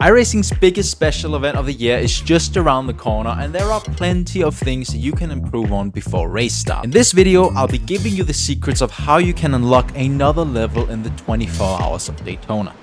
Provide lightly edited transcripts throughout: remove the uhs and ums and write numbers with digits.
iRacing's biggest special event of the year is just around the corner, and there are plenty of things you can improve on before race start. In this video, I'll be giving you the secrets of how you can unlock another level in the 24 hours of Daytona.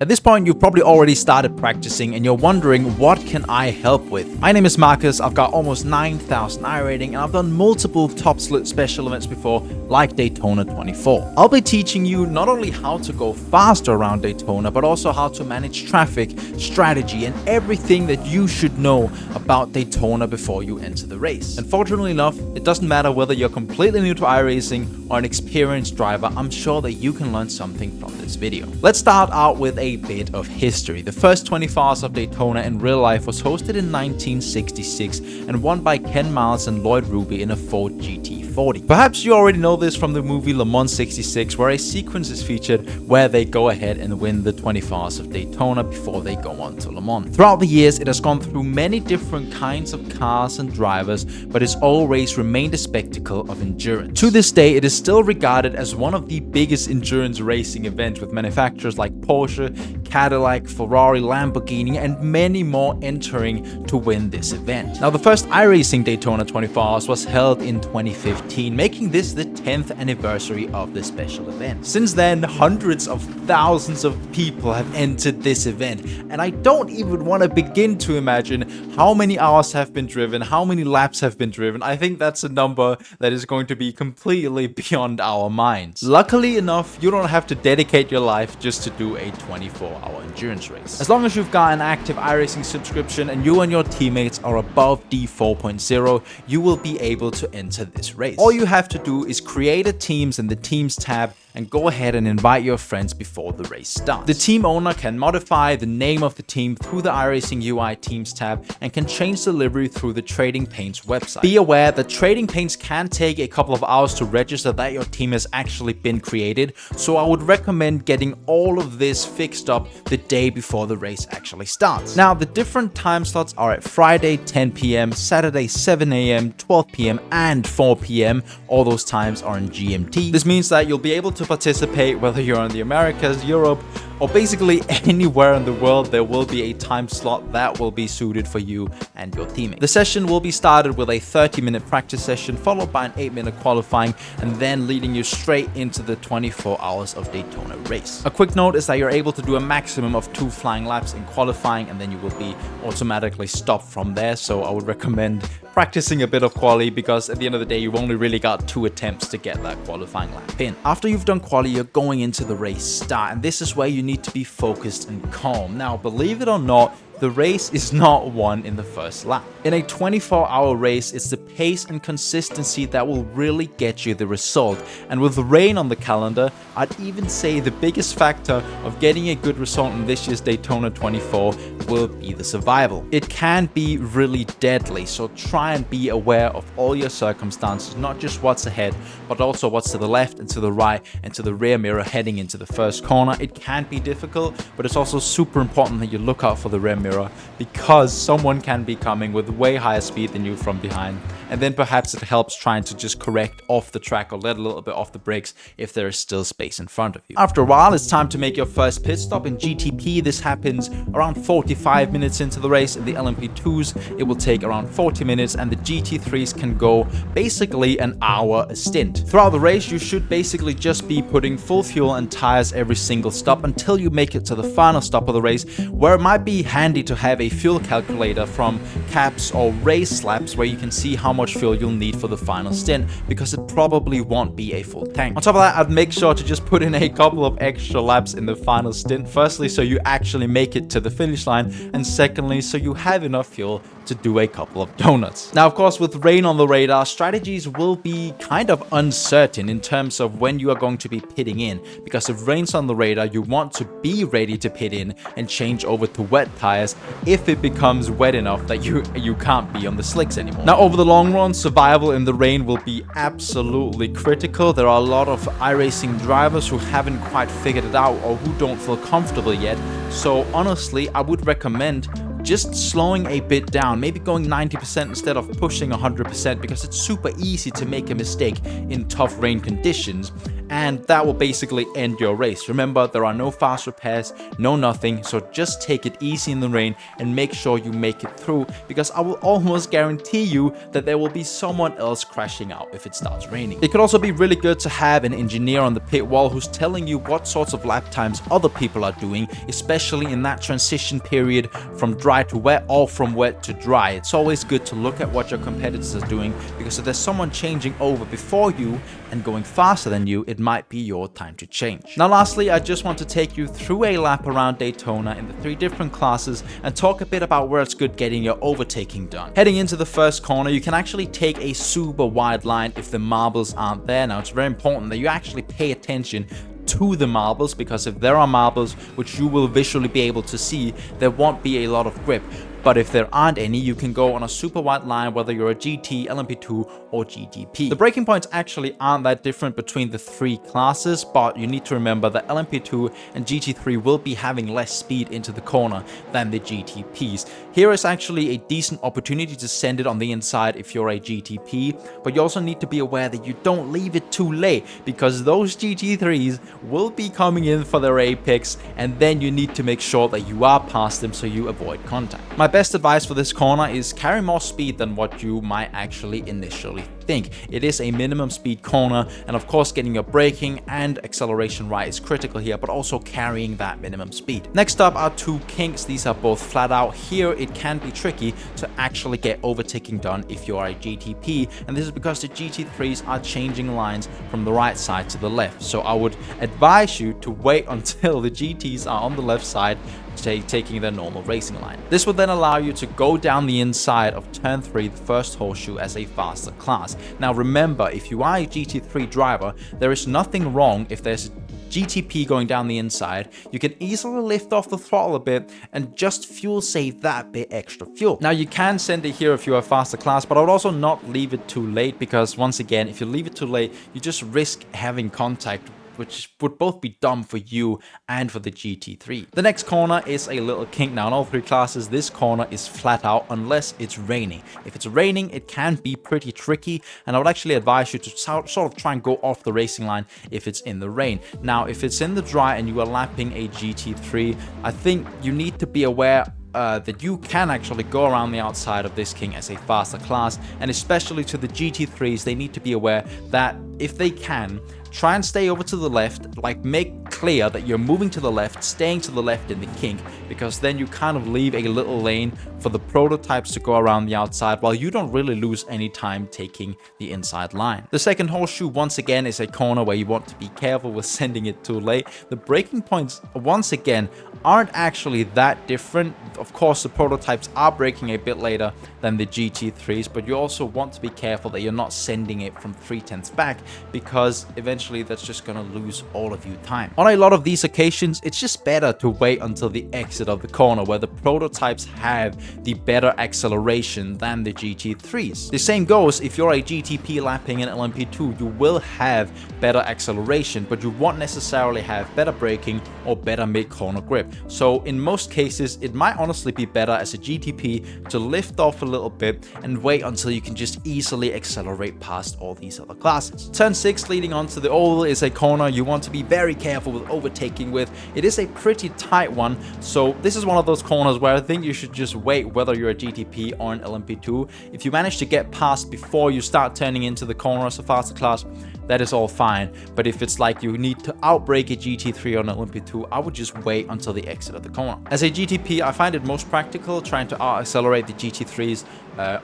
At this point, you've probably already started practicing and you're wondering, what can I help with? My name is Markus, I've got almost 9,000 iRating and I've done multiple top split special events before, like Daytona 24. I'll be teaching you not only how to go faster around Daytona, but also how to manage traffic, strategy, and everything that you should know about Daytona before you enter the race. Unfortunately enough, it doesn't matter whether you're completely new to iRacing or an experienced driver, I'm sure that you can learn something from this video. Let's start out with a bit of history. The first 24 Hours of Daytona in real life was hosted in 1966 and won by Ken Miles and Lloyd Ruby in a Ford GT40. Perhaps you already know this from the movie Le Mans 66, where a sequence is featured where they go ahead and win the 24 Hours of Daytona before they go on to Le Mans. Throughout the years, it has gone through many different kinds of cars and drivers, but it's always remained a spectacle of endurance. To this day, it is still regarded as one of the biggest endurance racing events, with manufacturers like Porsche, Cadillac, Ferrari, Lamborghini, and many more entering to win this event. Now, the first iRacing Daytona 24 Hours was held in 2015, making this the 10th anniversary of the special event. Since then, hundreds of thousands of people have entered this event, and I don't even want to begin to imagine how many hours have been driven, how many laps have been driven. I think that's a number that is going to be completely beyond our minds. Luckily enough, you don't have to dedicate your life just to do a 24-hour endurance race. As long as you've got an active iRacing subscription and you and your teammates are above D4.0, you will be able to enter this race. All you have to do is create a teams in the Teams tab and go ahead and invite your friends before the race starts. The team owner can modify the name of the team through the iRacing UI Teams tab and can change the livery through the Trading Paints website. Be aware that Trading Paints can take a couple of hours to register that your team has actually been created, so I would recommend getting all of this fixed up the day before the race actually starts. Now, the different time slots are at Friday 10 p.m, Saturday 7 a.m, 12 p.m, and 4 p.m. All those times are in GMT. This means that you'll be able to participate whether you're in the Americas, Europe, or basically anywhere in the world. There will be a time slot that will be suited for you and your teammate. The session will be started with a 30-minute practice session, followed by an 8-minute qualifying, and then leading you straight into the 24 Hours of Daytona race. A quick note is that you're able to do a maximum of 2 flying laps in qualifying, and then you will be automatically stopped from there. So I would recommend practicing a bit of quali, because at the end of the day, you've only really got 2 attempts to get that qualifying lap in. After you've done quali, you're going into the race start, and this is where you need to be focused and calm. Now, believe it or not, the race is not won in the first lap. In a 24-hour race, it's the pace and consistency that will really get you the result. And with rain on the calendar, I'd even say the biggest factor of getting a good result in this year's Daytona 24 will be the survival. It can be really deadly, so try and be aware of all your circumstances, not just what's ahead, but also what's to the left and to the right and to the rear mirror heading into the first corner. It can be difficult, but it's also super important that you look out for the rear mirror, because someone can be coming with way higher speed than you from behind, and then perhaps it helps trying to just correct off the track or let a little bit off the brakes if there is still space in front of you. After a while, it's time to make your first pit stop. In GTP, this happens around 45 minutes into the race. In the LMP2s, it will take around 40 minutes, and the GT3s can go basically an hour a stint. Throughout the race, you should basically just be putting full fuel and tires every single stop until you make it to the final stop of the race, where it might be handy to have a fuel calculator from Caps or Race Laps, where you can see how much fuel you'll need for the final stint, because it probably won't be a full tank. On top of that, I'd make sure to just put in a couple of extra laps in the final stint. Firstly, so you actually make it to the finish line, and secondly, so you have enough fuel to do a couple of donuts. Now, of course, with rain on the radar, strategies will be kind of uncertain in terms of when you are going to be pitting in, because if rain's on the radar, you want to be ready to pit in and change over to wet tires if it becomes wet enough that you can't be on the slicks anymore. Now, over the long run, survival in the rain will be absolutely critical. There are a lot of iRacing drivers who haven't quite figured it out or who don't feel comfortable yet. So honestly, I would recommend just slowing a bit down, maybe going 90% instead of pushing 100%, because it's super easy to make a mistake in tough rain conditions. and that will basically end your race. Remember, there are no fast repairs, no nothing, so just take it easy in the rain and make sure you make it through, because I will almost guarantee you that there will be someone else crashing out if it starts raining. It could also be really good to have an engineer on the pit wall who's telling you what sorts of lap times other people are doing, especially in that transition period from dry to wet or from wet to dry. It's always good to look at what your competitors are doing, because if there's someone changing over before you and going faster than you, it might be your time to change. Now lastly, I just want to take you through a lap around Daytona in the 3 different classes and talk a bit about where it's good getting your overtaking done. Heading into the first corner, you can actually take a super wide line if the marbles aren't there. Now it's very important that you actually pay attention to the marbles, because if there are marbles which you will visually be able to see, there won't be a lot of grip. But if there aren't any, you can go on a super wide line, whether you're a GT, LMP2 or GTP. The braking points actually aren't that different between the 3 classes, but you need to remember that LMP2 and GT3 will be having less speed into the corner than the GTPs. Here is actually a decent opportunity to send it on the inside if you're a GTP, but you also need to be aware that you don't leave it too late, because those GT3s will be coming in for their apex, and then you need to make sure that you are past them so you avoid contact. My best advice for this corner is carry more speed than what you might actually initially think. It is a minimum speed corner, and of course getting your braking and acceleration right is critical here, but also carrying that minimum speed. Next up are 2 kinks. These are both flat out. Here it can be tricky to actually get overtaking done if you are a GTP, and this is because the GT3s are changing lines from the right side to the left. So I would advise you to wait until the GTs are on the left side, taking their normal racing line. This will then allow you to go down the inside of turn 3, the first horseshoe, as a faster class. Now remember, if you are a GT3 driver, there is nothing wrong if there's a GTP going down the inside. You can easily lift off the throttle a bit and just fuel save that bit extra fuel. Now you can send it here if you are faster class, but I would also not leave it too late, because once again, if you leave it too late, you just risk having contact, which would both be dumb for you and for the GT3. The next corner is a little kink. Now in all 3 classes, this corner is flat out unless it's raining. If it's raining, it can be pretty tricky, and I would actually advise you to sort of try and go off the racing line if it's in the rain. Now if it's in the dry and you are lapping a GT3, I think you need to be aware that you can actually go around the outside of this king as a faster class, and especially to the GT3s, they need to be aware that if they can, try and stay over to the left, like make clear that you're moving to the left, staying to the left in the kink, because then you kind of leave a little lane for the prototypes to go around the outside while you don't really lose any time taking the inside line. The second horseshoe, once again, is a corner where you want to be careful with sending it too late. The braking points, once again, aren't actually that different. Of course, the prototypes are braking a bit later than the GT3s, but you also want to be careful that you're not sending it from 3/10 back, because eventually that's just going to lose all of your time. On a lot of these occasions, it's just better to wait until the exit of the corner, where the prototypes have the better acceleration than the GT3s. The same goes if you're a GTP lapping an LMP2, you will have better acceleration, but you won't necessarily have better braking or better mid-corner grip. So in most cases, it might honestly be better as a GTP to lift off a little bit and wait until you can just easily accelerate past all these other classes. Turn 6 leading on to the oval is a corner you want to be very careful with overtaking with. It is a pretty tight one, so this is one of those corners where I think you should just wait whether you're a GTP or an LMP2. If you manage to get past before you start turning into the corner as a faster class, that is all fine. But if it's like you need to outbrake a GT3 or an LMP2, I would just wait until the exit of the corner. As a GTP, I find it most practical trying to out-accelerate the GT3s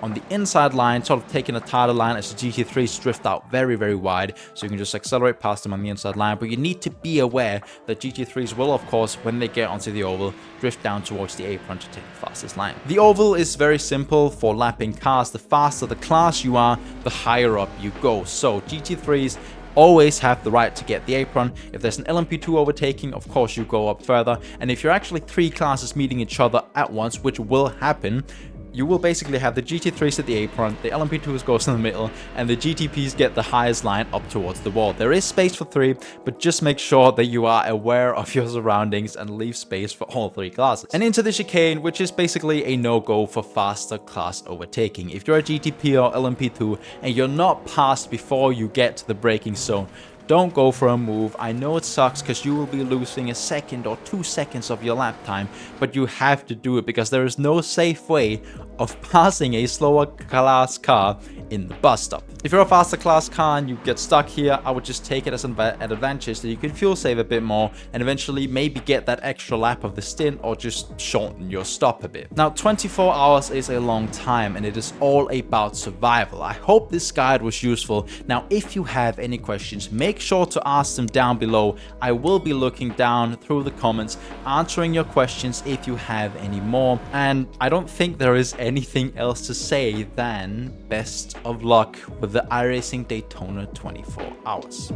on the inside line, sort of taking a tighter line, as the GT3s drift out very, very wide, so you can just accelerate past them on the inside line. But you need to be aware that GT3s will, of course, when they get onto the oval, drift down towards the apron to take the fastest line. The oval is very simple for lapping cars. The faster the class you are, the higher up you go. So GT3s always have the right to get the apron. If there's an LMP2 overtaking, of course you go up further. And if you're actually 3 classes meeting each other at once, which will happen, you will basically have the GT3s at the apron, the LMP2s goes in the middle, and the GTPs get the highest line up towards the wall. There is space for 3, but just make sure that you are aware of your surroundings and leave space for all 3 classes. And into the chicane, which is basically a no-go for faster class overtaking. If you're a GTP or LMP2 and you're not passed before you get to the braking zone, don't go for a move. I know it sucks because you will be losing a second or 2 seconds of your lap time, but you have to do it because there is no safe way of passing a slower class car in the bus stop. If you're a faster class car and you get stuck here, I would just take it as an advantage that you can fuel save a bit more and eventually maybe get that extra lap of the stint or just shorten your stop a bit. Now, 24 hours is a long time and it is all about survival. I hope this guide was useful. Now, if you have any questions, make sure to ask them down below. I will be looking down through the comments, answering your questions if you have any more. And I don't think there is anything else to say than best of luck with the iRacing Daytona 24 hours.